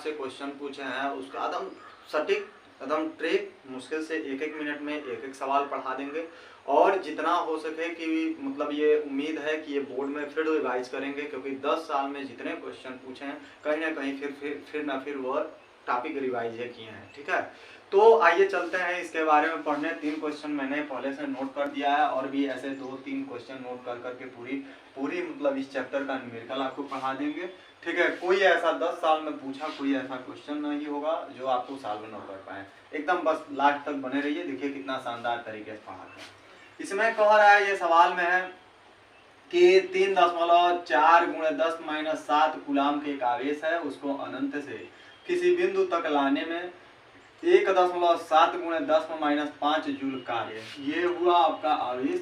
आपसे क्वेश्चन पूछे हैं उसका एकदम सटीक एकदम ट्रिक मुश्किल से 1-1 मिनट में 1-1 सवाल पढ़ा देंगे और जितना हो सके कि मतलब ये उम्मीद है कि ये बोर्ड में फिर रिवाइज करेंगे, क्योंकि 10 साल में जितने क्वेश्चन पूछे हैं कहीं ना कहीं फिर वह टॉपिक रिवाइज है किए हैं। ठीक है, तो आइए चलते हैं इसके बारे में पढ़ने। 3 क्वेश्चन मैंने पहले से नोट कर दिया है और भी ऐसे 2-3 क्वेश्चन नोट कर करके पूरी मतलब इस चैप्टर का न्यूमेरिकल आपको पढ़ा देंगे। ठीक है, कोई ऐसा 10 साल में पूछा कोई ऐसा क्वेश्चन नहीं होगा जो आपको साल में न कर पाए। एकदम बस लास्ट तक बने रहिए, देखिए कितना शानदार तरीके से पढ़ाते हैं। इसमें कह रहा है, ये सवाल में है कि 3.4 × 10-7 कूलाम के एक आवेश है, उसको अनंत से किसी बिंदु तक लाने में 1.7 × 10-5 जूल कार्य। ये हुआ आपका आवेश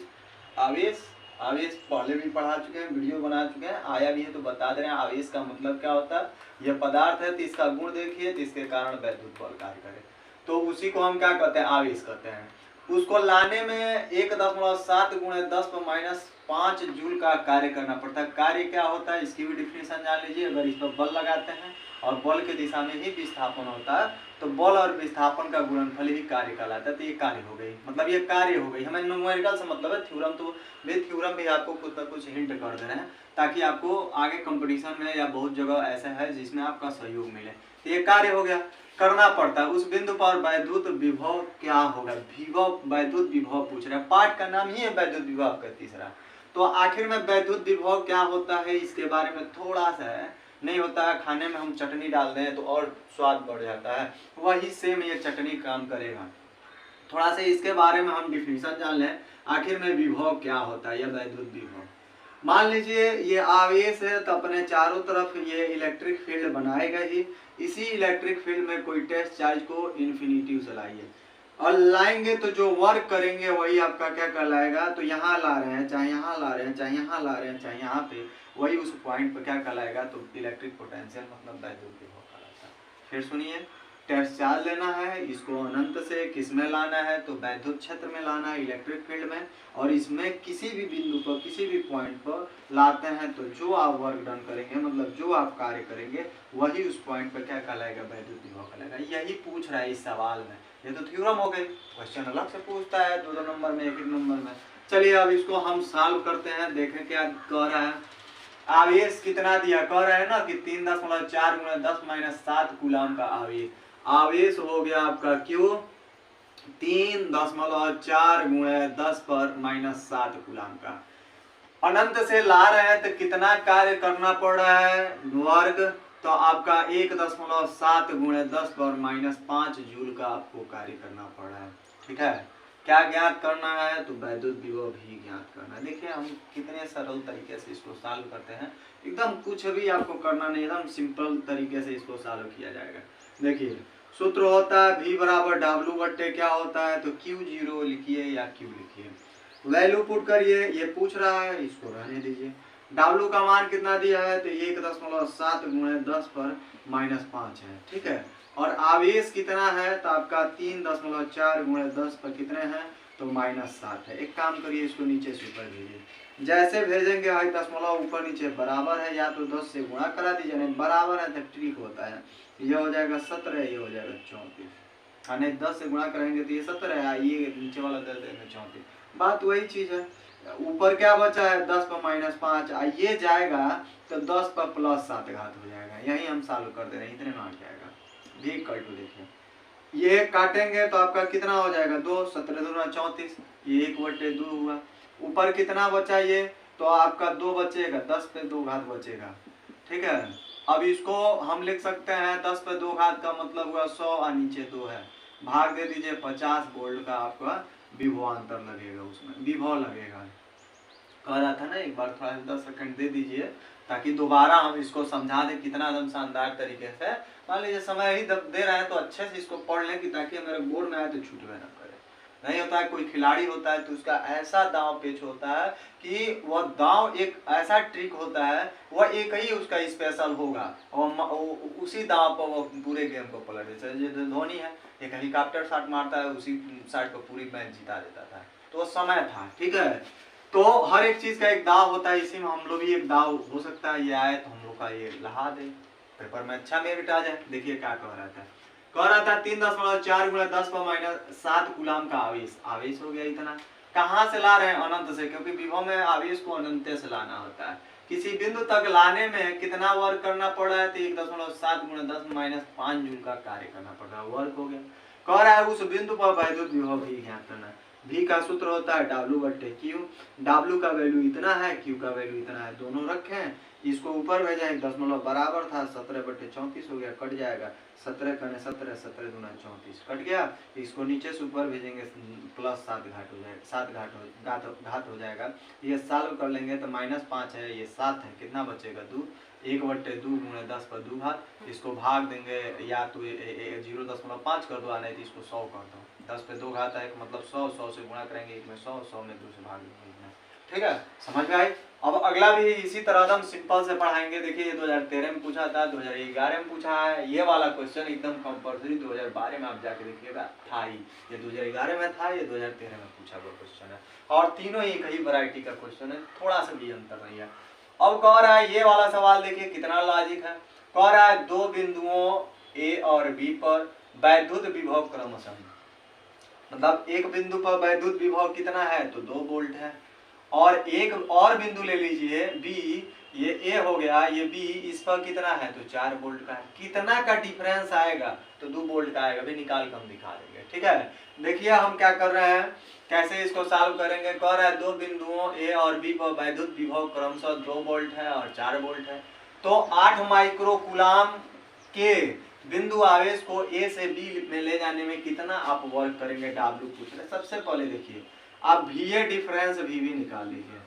आवेश पहले भी पढ़ा चुके हैं, वीडियो बना चुके हैं, आया भी है तो बता दे रहे हैं आवेश का मतलब क्या होता है। यह पदार्थ है तो इसका गुण देखिए, तो इसके कारण वैद्युत बल कार्य करे, तो उसी को हम क्या कहते हैं, आवेश कहते हैं। उसको लाने में 1.7 × 10-5 जूल का कार्य करना पड़ता है। कार्य क्या होता है इसकी भी डिफिनेशन जान लीजिए। अगर इस पर बल लगाते हैं और बल के दिशा में ही विस्थापन होता है तो बल और विस्थापन का गुणनफल ही कार्य कहलाता है। तो ये कार्य हो गई, मतलब ये कार्य हो गई। हमें न्यूमेरिकल से मतलब है, थ्योरम तो थ्योरम भी आपको कुछ ना कुछ हिंट कर दे रहे हैं ताकि आपको आगे कंपटीशन में या बहुत जगह ऐसा है जिसमें आपका सहयोग मिले। तो ये कार्य हो गया, करना पड़ता है। उस बिंदु पर वैद्युत विभव क्या होगा, विभव वैद्युत विभव पूछ रहे हैं, पाठ का नाम ही है वैद्युत विभव का तीसरा। तो आखिर में वैद्युत विभव क्या होता है इसके बारे में थोड़ा सा है, नहीं होता है खाने में हम चटनी डाल दें तो और स्वाद बढ़ जाता है, वही सेम ये चटनी काम करेगा। थोड़ा सा इसके बारे में हम डिफिनेशन जान लें, आखिर में विभव क्या होता है या वैद्युत विभव। मान लीजिए ये आवेश है तो अपने चारों तरफ ये इलेक्ट्रिक फील्ड बनाएगा ही। इसी इलेक्ट्रिक फील्ड में कोई टेस्ट चार्ज को इन्फिनिटी से लाइए और लाएंगे तो जो वर्क करेंगे वही आपका क्या कहलाएगा। तो यहाँ ला रहे हैं, चाहे यहाँ ला रहे हैं, चाहे यहाँ ला रहे हैं, चाहे यहाँ पे, वही उस पॉइंट पर क्या कहलाएगा, तो इलेक्ट्रिक पोटेंशियल मतलब वैद्युत विभव कहलाता है। फिर सुनिए, टेस्ट चार्ज लेना है, इसको अनंत से किस में लाना है, तो वैद्युत क्षेत्र में लाना है, इलेक्ट्रिक फील्ड में, और इसमें किसी भी बिंदु पर किसी भी पॉइंट पर लाते हैं तो जो आप वर्क डन करेंगे मतलब जो आप कार्य करेंगे वही उस पॉइंट पर क्या कहलाएगा, वैद्युत विभव कहलाएगा। यही पूछ रहा है इस सवाल में। ये तो थ्योरम हो गई, क्वेश्चन अलग से पूछता है 2-2 नंबर में, 1-1 नंबर में। चलिए अब इसको हम सॉल्व करते हैं, देखें क्या कह रहा है। आवेश कितना दिया, कह रहा है ना कि 3.4 × 10-7 कूलाम का आवेश हो गया आपका क्यों 3.4 × 10⁻⁷ कूलाम का। अनंत से ला रहे हैं तो कितना कार्य करना पड़ रहा है, वर्ग, तो आपका 1.7 × 10⁻5 जूल का आपको कार्य करना पड़ रहा है। ठीक है, क्या ज्ञात करना है, तो वैद्युत विभव भी ज्ञात करना है। देखिए हम कितने सरल तरीके से इसको सॉल्व करते हैं, एकदम कुछ भी आपको करना नहीं, एकदम सिंपल तरीके से इसको सॉल्व किया जाएगा। देखिए सूत्र होता है V = W/, क्या होता है, तो Q0 लिखिए या Q लिखिए, वैल्यू पुट करिए। ये पूछ रहा है, इसको रहने दीजिए। W का मान कितना दिया है, तो 1.7 × 10⁻5 है। ठीक है, और आवेश कितना है, तो आपका 3.4 × 10 पर कितने हैं, तो -7 है। एक काम करिए, इसको नीचे से ऊपर भेजिए, जैसे भेजेंगे वही दशमलव ऊपर नीचे बराबर है, या तो 10 से गुणा करा दीजिए, नहीं बराबर है तो ट्रिक होता है, ये हो जाएगा 17, ये हो जाएगा 34। नहीं 10 से गुणा करेंगे तो ये 17 है, ये नीचे वाला दे देंगे 34। बात वही चीज है, ऊपर क्या बचा है 10 पर -5, ये जाएगा तो 10 पर +7 घात हो जाएगा। यही हम सॉल्व कर दे रहे हैं, इतने में आ जाएगा। भी इक्वल टू देखिए, ये काटेंगे तो आपका कितना हो जाएगा 2, 17 दूना 34, ये 1/2 हुआ। ऊपर कितना बचा ये, तो आपका 2 बचेगा, 10 पे 2 घात बचेगा। ठीक है, अब इसको हम लिख सकते हैं 10 पे 2 घात का मतलब हुआ 100 और नीचे 2 है, भाग दे दीजिए 50 वोल्ट का आपका विभवांतर लगेगा, उसमें विभव लगेगा। कह रहा था ना एक बार, थोड़ा 10 सेकंड दे दीजिए ताकि दोबारा हम इसको समझा दें कितना एकदम शानदार तरीके से। मान लीजिए समय ही दे रहे हैं तो अच्छे से इसको पढ़ लें कि ताकि मेरे बोर्ड में आए तो छूटवे ना करे। नहीं होता है कोई खिलाड़ी होता है तो उसका ऐसा दांव पेच होता है कि वह दांव एक ऐसा ट्रिक होता है, वह एक ही उसका स्पेशल होगा और उसी दांव पर वो पूरे गेम को पलट देता है। जैसे धोनी है, एक हेलीकॉप्टर शॉट मारता है, उसी शॉट पर पूरी मैच जिता देता था, तो वो समय था। ठीक है, तो हर एक चीज का एक दाव होता है, इसी में हम लोग भी एक दाव हो सकता है, ये आए तो हम लोग का ये लहा दे, पेपर में अच्छा मेरिट आ जाए। देखिए क्या कह रहा था 3.4 × 10⁻7 कूलाम का आवेश, आवेश हो गया इतना। कहाँ से ला रहे हैं? अनंत से, क्योंकि विभव में आवेश को अनंत से लाना होता है। किसी बिंदु तक लाने में कितना वर्क करना पड़ रहा है? तो 1.7 × 10⁻5 जूल का कार्य करना पड़ रहा है, वर्क हो गया। कह रहा है उस बिंदु पर वैद्युत विभव भी ज्ञात करना है। V का सूत्र होता है W/Q। W का वैल्यू इतना है, Q का वैल्यू इतना है, दोनों रखें, इसको ऊपर भेजा, एक दशमलव बराबर था, 17/34 हो गया, कट जाएगा, 17 × 17, 17 × 34 कट गया। इसको नीचे से ऊपर भेजेंगे, +7 घात हो जाएगा, 7 घात हो जाएगा। ये सॉल्व कर लेंगे तो -5 है, ये 7 है, कितना बचेगा? 2। 1/2 × 10 पर 2 घात। इसको भाग देंगे, या तो 0.5 कर दो, नहीं तो इसको 100 कर दो। 10 पे 2 घात है, मतलब 100, 100 से गुणा करेंगे, 1 में 100, 100 में 2 से भाग देंगे। ठीक है, समझ में आई? अब अगला भी इसी तरह एकदम सिंपल से पढ़ाएंगे। देखिए ये 2013 में पूछा था, 2011 में पूछा है। ये वाला क्वेश्चन एकदम कंपल्सरी 2012 में आप जाके देखिएगा था ही, ये 2011 में था, ये 2013 में पूछा हुआ क्वेश्चन है, और तीनों एक ही वैरायटी का क्वेश्चन है, थोड़ा सा भी अंतर नहीं है। अब कह रहा है ये वाला सवाल, देखिए कितना लॉजिक है। कह रहा है दो बिंदुओं ए और बी पर वैद्युत विभव क्रमशः, मतलब एक बिंदु पर वैद्युत विभव कितना है? तो 2 वोल्ट है। और एक और बिंदु ले लीजिए बी, ये ए हो गया, ये बी, इस पर कितना है? तो 4 वोल्ट का है। कितना का डिफरेंस आएगा? तो 2 वोल्ट का आएगा, भी निकाल कर हम दिखा देंगे। ठीक है, देखिए हम क्या कर रहे हैं, कैसे इसको सॉल्व करेंगे। कह रहा है दो बिंदुओं ए और बी पर वैद्युत विभव क्रमशः 2 वोल्ट है और 4 वोल्ट है। तो 8 माइक्रो कूलाम के बिंदु आवेश को ए से बी में ले जाने में कितना आप वर्क करेंगे? W पूछ रहे। सबसे पहले देखिए आप VA डिफरेंस VB निकाल लीजिए।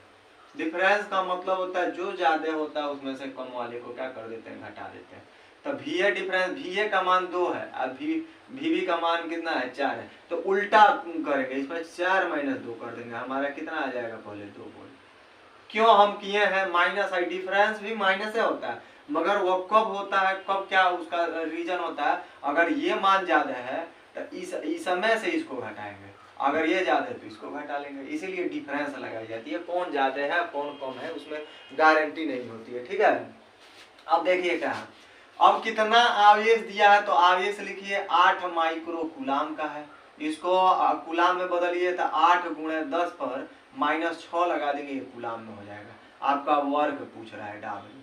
डिफरेंस का मतलब होता है जो ज्यादा होता है उसमें से कम वाले को क्या कर देते हैं? घटा देते हैं। तो VA डिफरेंस, VA का मान 2 है, अब VB का मान कितना है? 4 है। तो उल्टा करेंगे, इसमें 4 - 2 कर देंगे, हमारा कितना आ जाएगा? पहले 2 वोल्ट। क्यों हम किए हैं माइनस? आई डिफरेंस भी माइनस से होता है, मगर वो कब होता है, कब क्या उसका रीजन होता है? अगर ये मान ज्यादा है तो इस समय से इसको घटाएंगे, अगर ये ज्यादा है तो इसको घटा लेंगे, इसीलिए डिफरेंस लगाई जाती है। कौन ज्यादा है कौन कम है उसमें गारंटी नहीं होती है। ठीक है, अब देखिए क्या है, अब कितना आवेश दिया है? तो आवेश लिखिए 8 माइक्रो कूलाम का है, इसको कूलाम में बदलिए तो 8 × 10 पर -6 लगा देंगे, ये कूलाम में हो जाएगा। आपका वर्क पूछ रहा है, W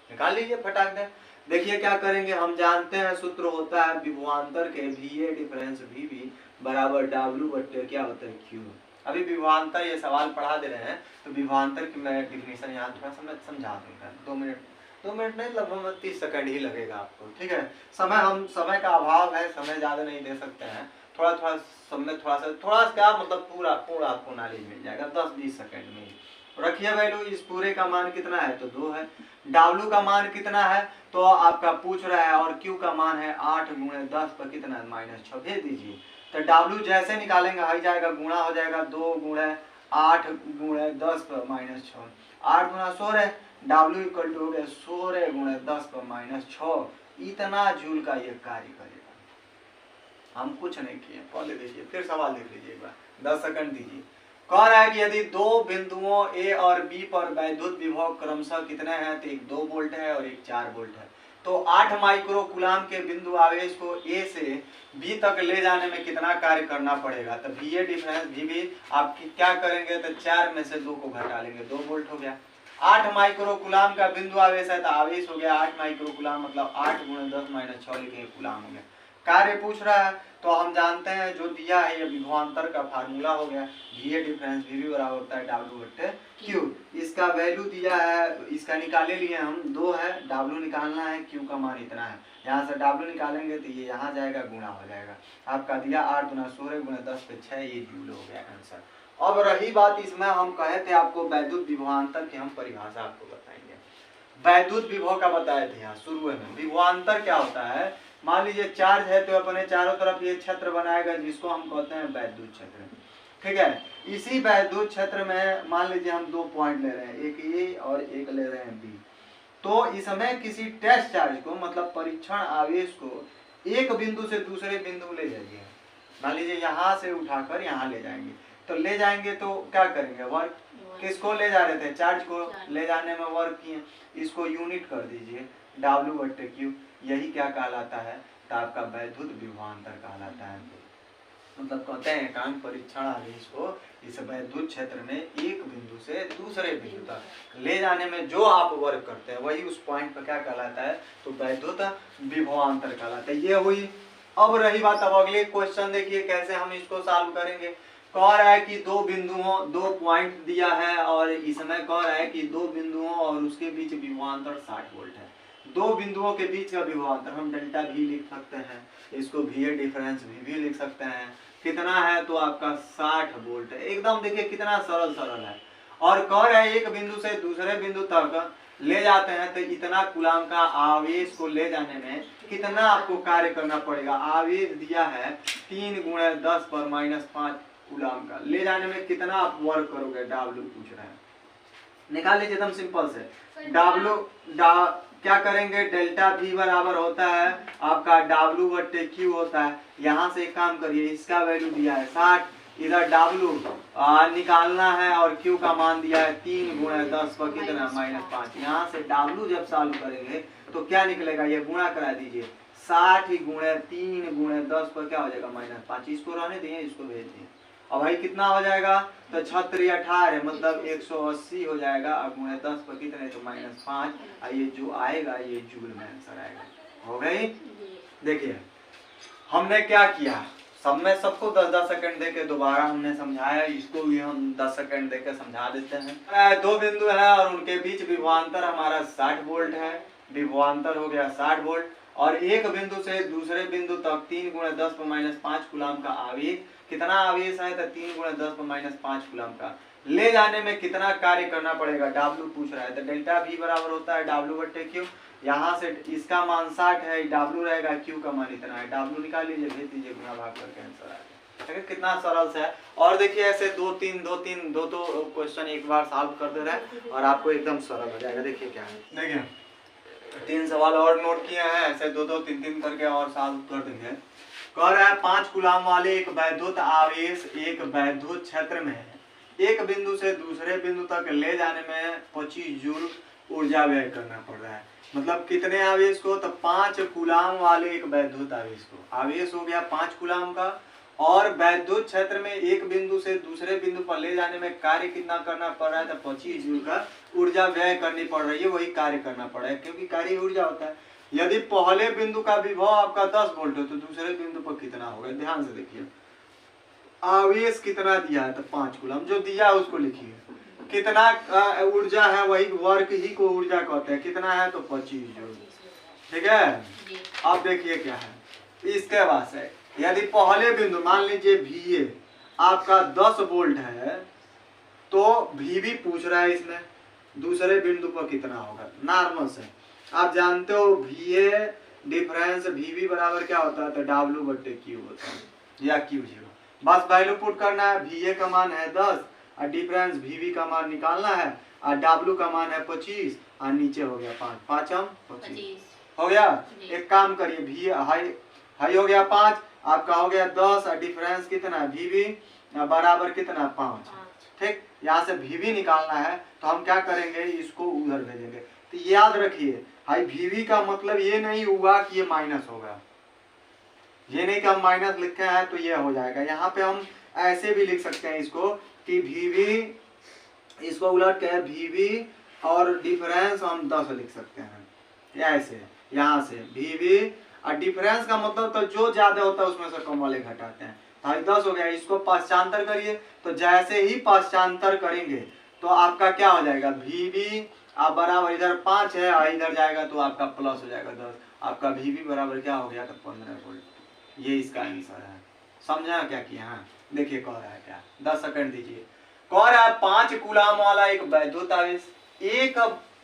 निकाल लीजिए फटाक दे। देखिए क्या करेंगे, हम जानते हैं सूत्र होता है विभवांतर के VA डिफरेंस VB बराबर W/, क्या होता है? Q। अभी विभवांतर ये सवाल पढ़ा दे रहे हैं तो विभवांतर की मैं डिफिनेशन यहाँ थोड़ा समझा दूंगा। 2 मिनट नहीं, लगभग 30 सेकंड ही लगेगा आपको। ठीक है, समय का अभाव है, समय ज्यादा नहीं दे सकते हैं, थोड़ा समय थोड़ा सा क्या मतलब पूरा आपको नॉलेज मिल जाएगा 10-20 सेकंड में। रखिए वैल्यू, इस पूरे का मान कितना है? तो 2 है। W का मान कितना है? तो आपका पूछ रहा है, और Q का मान है 8 × 10 पर कितना है? -6 भेज दीजिए। तो W जैसे निकालेंगे आ जाएगा, गुणा हो जाएगा 2 × 8 × 10 पर -6, 8 × 16, W इक्वल टू हो गया 16 × 10 पर -6। इतना जूल का ये कार्य करेगा। हम कुछ नहीं किए, पहले देखिए, फिर सवाल देख लीजिए एक बार, 10 सेकंड दीजिए। कह रहा है कि यदि दो बिंदुओं ए और बी पर वैद्युत विभव क्रमशः कितने हैं? तो एक 2 वोल्ट है और एक 4 वोल्ट है। तो 8 माइक्रो कूलाम के बिंदु आवेश को ए से बी तक ले जाने में कितना कार्य करना पड़ेगा? तो VA डिफरेंस VB आप क्या करेंगे? तो 4 में से 2 को घटा लेंगे, 2 वोल्ट हो गया। 8 माइक्रो कूलाम का बिंदु आवेश है तो आवेश हो गया 8 माइक्रो कूलाम, मतलब 8 × 10 - 6 लिखेंगे, कूलाम हो गया। कार्य पूछ रहा है तो हम जानते हैं जो दिया है, ये विभवांतर का फार्मूला हो गया, VA डिफरेंस VB बराबर होता है W/Q। इसका वैल्यू दिया है, इसका निकाले लिए हम, 2 है, W निकालना है, Q का मान इतना है, यहाँ से W निकालेंगे तो ये यहाँ जाएगा, गुणा हो जाएगा। आपका दिया 8 × 16 × 10 पे 6, ये जूल हो गया आंसर। अब रही बात, इसमें हम कहे थे आपको वैद्युत विभवांतर की हम परिभाषा आपको बताएंगे। वैद्युत विभव का बताए थे यहाँ शुरू में। विभवांतर क्या होता है? मान लीजिए चार्ज है तो अपने चारों तरफ ये क्षेत्र बनाएगा जिसको हम कहते हैं वैद्युत क्षेत्र। ठीक है, इसी वैद्युत क्षेत्र में मान लीजिए हम 2 पॉइंट ले रहे हैं, एक A और एक ले रहे हैं B। तो इसमें किसी टेस्ट चार्ज को, मतलब परीक्षण आवेश को एक बिंदु से दूसरे बिंदु ले जाइए। मान लीजिए यहाँ से उठाकर यहाँ ले जाएंगे, तो ले जाएंगे तो क्या करेंगे? वर्क। किसको ले जा रहे थे? चार्ज को ले जाने में वर्क किए। इसको यूनिट कर दीजिए, W/Q, यही क्या कहलाता है, तो आपका वैद्युत विभवांतर कहलाता है। मतलब कहते हैं एकांक परीक्षण आवेश को इस वैद्युत क्षेत्र में एक बिंदु से दूसरे बिंदु तक ले जाने में जो आप वर्क करते हैं वही उस पॉइंट पर क्या कहलाता है, तो वैद्युत विभवांतर कहलाता है। ये हुई। अब रही बात, अब अगले क्वेश्चन देखिए कैसे हम इसको सॉल्व करेंगे। कह रहा है कि दो पॉइंट दिया है और इसमें कह रहा है कि दो बिंदुओं और उसके बीच विभवांतर 60 वोल्ट है। दो बिंदुओं के बीच का विभवांतर हम डेल्टा भी लिख सकते हैं, इसको VA डिफरेंस भी लिख सकते हैं। कितना है, तो आपका 60 वोल्ट है। एकदम देखिए कितना सरल है। और कह रहा है एक बिंदु से दूसरे बिंदु तक ले जाते हैं तो इतना कूलाम का आवेश को ले जाने में कितना आपको कार्य करना पड़ेगा। आवेश दिया है 3 × 10⁻5 कूलाम का, ले जाने में कितना आप वर्क करोगे, W पूछ रहे हैं। निकाल लीजिए एकदम सिंपल से। क्या करेंगे, डेल्टा V बराबर होता है आपका W/Q होता है। यहाँ से एक काम करिए, इसका वैल्यू दिया है 60, इधर W निकालना है और Q का मान दिया है 3 × 10 पर कितना -5। यहाँ से W जब सॉल्व करेंगे तो क्या निकलेगा, ये गुणा करा दीजिए, 60 × 3 × 10 पर क्या हो जाएगा -5। इसको रहने दिए, इसको भेज दिए। अब भाई कितना हो जाएगा, तो 36 18 मतलब 180 हो जाएगा। अब × 10 पर कितने, तो -5। ये जो आएगा ये जूल में आंसर आएगा। हो गई। देखिए हमने क्या किया, सब में सबको 10-10 सेकंड देके दोबारा हमने समझाया, इसको भी हम 10 सेकंड देके समझा देते हैं। दो बिंदु है और उनके बीच विभवांतर हमारा 60 वोल्ट है, विभवांतर हो गया 60 वोल्ट। और एक बिंदु से दूसरे बिंदु तक 3 × 10⁻5 कूलाम का आवेश, कितना आवेश है, तो 3 × 10⁻5 कूलाम का, ले जाने में कितना कार्य करना पड़ेगा, W पूछ रहा है। तो डेल्टा V बराबर होता है W/Q। यहाँ से इसका मान 60 है, W रहेगा, Q का मान इतना है। W निकाल लीजिए, भेज दीजिए, गुणा भाग करके आंसर आएगा। देखिए कितना सरल से है। और देखिए ऐसे दो क्वेश्चन एक बार सॉल्व कर दे रहे हैं और आपको एकदम सरल हो जाएगा। देखिए क्या है, देखिए 3 सवाल और नोट किए हैं, ऐसे 2-2 3-3 करके और सॉल्व कर देंगे। कह रहा है 5 कूलाम वाले एक वैद्युत आवेश एक वैद्युत क्षेत्र में एक बिंदु से दूसरे बिंदु तक ले जाने में 25 जूल ऊर्जा व्यय करना पड़ रहा है। मतलब कितने आवेश को, तो 5 कूलाम वाले एक वैद्युत आवेश को, आवेश हो गया 5 कूलाम का, और वैद्युत क्षेत्र में एक बिंदु से दूसरे बिंदु पर ले जाने में कार्य कितना करना पड़ रहा है, तो 25 जूल का ऊर्जा व्यय करनी पड़ रही है। वही कार्य करना पड़ रहा है, क्योंकि कार्य ऊर्जा होता है। यदि पहले बिंदु का विभव आपका 10 वोल्ट हो तो दूसरे बिंदु पर कितना होगा, ध्यान से देखिए। आवेश कितना दिया है, तो 5 कूलम, जो दिया है उसको लिखिए। कितना ऊर्जा है, वही वर्क ही को ऊर्जा कहते हैं। कितना है, तो 25 जूल। ठीक है। अब देखिए क्या है, इसके बाद से यदि पहले बिंदु मान लीजिए VA आपका 10 वोल्ट है, तो VB पूछ रहा है इसमें दूसरे बिंदु पर कितना होगा। नॉर्मल से आप जानते हो VA डिफरेंस VB बराबर क्या होता है, तो W/Q होता है या Q0। बस वैल्यू पुट करना है। VA का मान है 10 और डिफरेंस VB का मान निकालना है, और W का मान है 25 और नीचे हो गया 5, 5 25 हो गया। एक काम करिए, VA हाई हो गया 5, आपका हो गया 10 और डिफरेंस कितना है VB बराबर कितना 5। ठीक, यहाँ से VB निकालना है तो हम क्या करेंगे, इसको उधर भेजेंगे। तो याद रखिए हाई VB का मतलब ये नहीं हुआ कि ये माइनस होगा, ये नहीं कि हम माइनस लिखे हैं तो ये हो जाएगा। यहाँ पे हम ऐसे भी लिख सकते हैं इसको कि VB, इसको उलट के VB और डिफरेंस हम 10 लिख सकते हैं ऐसे। यहाँ से VB और डिफरेंस का मतलब तो जो ज्यादा होता है उसमें से कम वाले घटाते हैं। तो 10 हो गया। इसको पाश्चांतर करिए, तो जैसे ही पाश्चांतर करेंगे तो आपका क्या हो जाएगा, VB आप बराबर इधर 5 है और इधर जाएगा तो आपका प्लस हो जाएगा 10। आपका VB बराबर क्या हो गया, तो 15 वोल्ट। ये इसका आंसर है। समझा क्या किया। हाँ देखिए कह रहा है क्या, 10 सेकंड दीजिए। कह रहा है 5 कूलाम वाला एक वैद्युत आवेश एक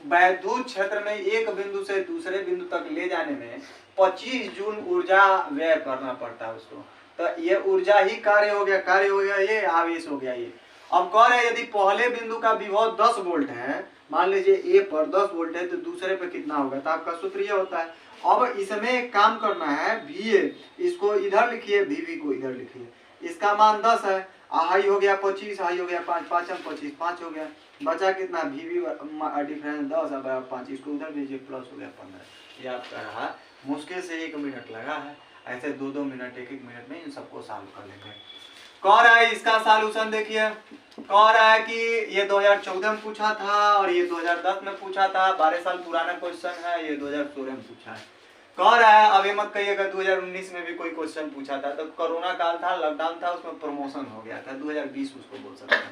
वैद्युत क्षेत्र में एक बिंदु से दूसरे बिंदु तक ले जाने में 25 जूल ऊर्जा व्यय करना पड़ता है उसको। तो ये ऊर्जा ही कार्य हो गया, ये आवेश हो गया ये। अब कह रहे हैं यदि पहले बिंदु का विभव 10 वोल्ट है, मान लीजिए ए पर 10 वोल्ट है, तो दूसरे पे कितना होगा, तो आपका सूत्र ये होता है। अब इसमें एक काम करना है, VA इसको इधर लिखिए, VB को इधर लिखिए। इसका मान 10 है, हाई हो गया 25, हाई हो गया 5, 5 25, 5 हो गया। बचा कितना, VB डिफरेंस 10 और 5, इसको उधर भेजिए, प्लस हो गया 15। ये आपका रहा, मुश्किल से 1 मिनट लगा है। ऐसे 2-2 मिनट 1-1 मिनट में इन सबको सॉल्व कर लेंगे। कह रहा है इसका सॉल्यूशन देखिए, कह रहा है कि ये 2014 में पूछा था और ये 2010 में पूछा था, 12 साल पुराना क्वेश्चन है, ये 2016 में पूछा है। कह रहा है अब ये मत कहिएगा 2019 में भी कोई क्वेश्चन पूछा था, तो कोरोना काल था, लॉकडाउन था, उसमें प्रमोशन हो गया था, 2020 उसको बोल सकते हैं।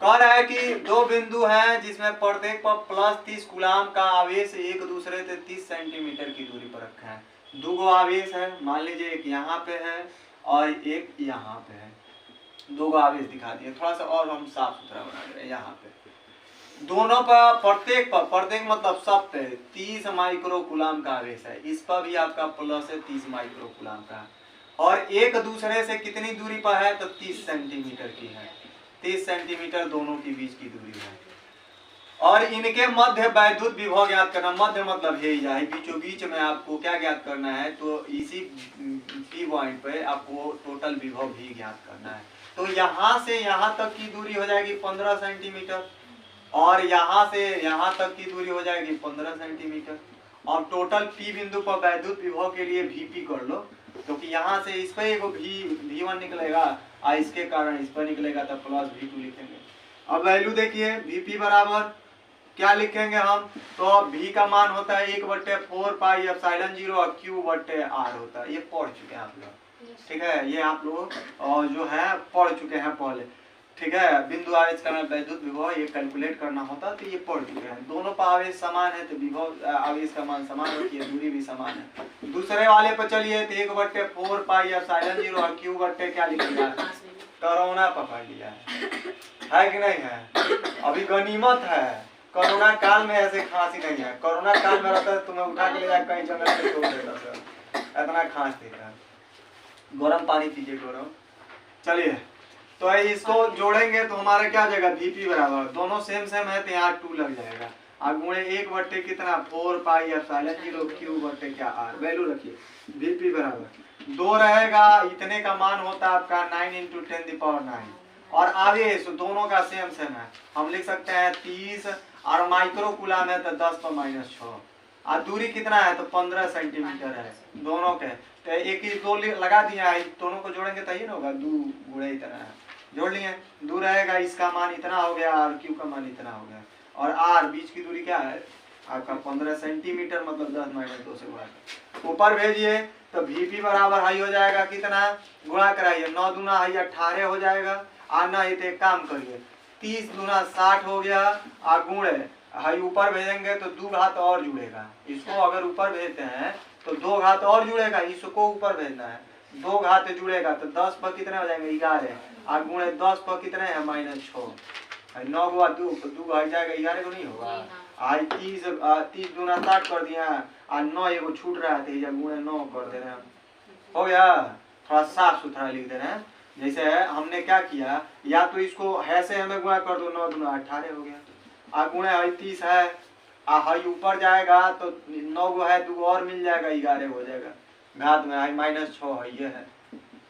कह रहा है कि दो बिंदु हैं जिसमें प्रत्येक पर +30 कूलाम का आवेश एक दूसरे से 30 सेंटीमीटर की दूरी पर रखा है। दो आवेश है, मान लीजिए एक यहाँ पे है और एक यहाँ पे है, दो आवेश दिखा दिए। थोड़ा सा और हम साफ सुथरा बना दे रहे हैं। यहाँ पे दोनों पर प्रत्येक मतलब सब पे 30 माइक्रो कूलाम का आवेश है। इस पर भी आपका प्लस है 30 माइक्रो कूलाम का, और एक दूसरे से कितनी दूरी पर है तो 30 सेंटीमीटर की है। 30 सेंटीमीटर दोनों के बीच की दूरी है, और इनके मध्य वैद्युत विभव ज्ञात करना। मध्य मतलब है बीचों बीच में आपको क्या ज्ञात करना है, तो इसी पी पॉइंट पे आपको टोटल विभव भी ज्ञात करना है। तो यहाँ से यहाँ तक की दूरी हो जाएगी 15 सेंटीमीटर, और यहाँ से यहाँ तक की दूरी हो जाएगी 15 सेंटीमीटर। और टोटल पी बिंदु पर वैद्युत विभव के लिए Vp कर लो, क्योंकि तो यहाँ से इस पर एक V1 निकलेगा और इसके कारण इस पर निकलेगा, तो +V2 लिखेंगे। अब वैल्यू देखिए, Vp बराबर क्या लिखेंगे हम, तो V का मान होता है 1/4 पाई एप्सिलॉन 0 और Q/r होता है। ये पढ़ चुके हैं आप लोग, ठीक है, ये आप लोग जो है पढ़ चुके हैं पहले, ठीक है। बिंदु आवेश का वैद्युत विभव ये कैलकुलेट करना होता, तो ये पढ़ चुके हैं। दोनों पर आवेश समान है तो विभव आवेश का मान समान होती है, दूरी भी समान है। दूसरे वाले पर चलिए, तो 1/4 पाई एप्सिलॉन 0 और Q/ क्या लिखेगा, कोरोना पकड़ लिया है कि नहीं है। अभी गनीमत है, कोरोना काल में ऐसे खांसी नहीं है। कोरोना काल में रहता है तुम्हें उठा के ले जाकर कहीं जंगल में छोड़ देता सर, इतना खांस देता है। गर्म पानी पीजिए गरम। चलिए, तो इसको जोड़ेंगे तो हमारा क्या हो जाएगा, Vp बराबर, दोनों सेम है तो यहाँ 2 लग जाएगा, और गुणे 1 कितना 4 पाई एप्सिलॉन 0 Q/ क्या r। वैल्यू रखिए, Vp बराबर 2 रहेगा, इतने का मान होता है आपका 9 × 10⁹, और आवेश दोनों का सेम है। हम लिख सकते हैं 30, और माइक्रो कूलाम है तो 10⁻⁶, और दूरी कितना है तो 15 सेंटीमीटर है दोनों के। तो एक ही 2 लगा दिया है, दोनों को जोड़ेंगे तो ये ना होगा, 2 गुणे इतना है, जोड़ लिए, 2 रहेगा, इसका मान इतना हो गया और Q का मान इतना हो गया, और R बीच की दूरी क्या है आपका 15 सेंटीमीटर, मतलब 10⁻2 से गुणा। ऊपर भेजिए तो Vp बराबर हाई हो जाएगा कितना, गुणा कराइए, 9 दूना हाई 18 हो जाएगा, आना ही तो एक काम करिए, 30 दूना 60 हो गया, और गुणे हाई ऊपर भेजेंगे तो 2 घात और जुड़ेगा। इसको अगर ऊपर भेजते हैं तो 2 घात और जुड़ेगा, इसको ऊपर भेजना है, 2 घात जुड़ेगा तो 10 पर कितने हो जाएंगे 11, और गुणे 10 पर कितने हैं -6, 9 हुआ 2 घट जाएगा, 11 को नहीं होगा। आज 30 दूना 60 कर दिया, और 9 एगो छूट रहा है तो गुणे 9 कर दे रहे हैं, हो गया। थोड़ा साफ सुथरा लिख दे रहे हैं, जैसे हमने क्या किया, या तो इसको है से हमें गुणा कर दो, 9 दूना 18 हो गया, और गुणे 30 है, हाई ऊपर जाएगा तो 9 गो है, 2 और मिल जाएगा, 11 हो जाएगा, घात में हाई -6 है, ये है,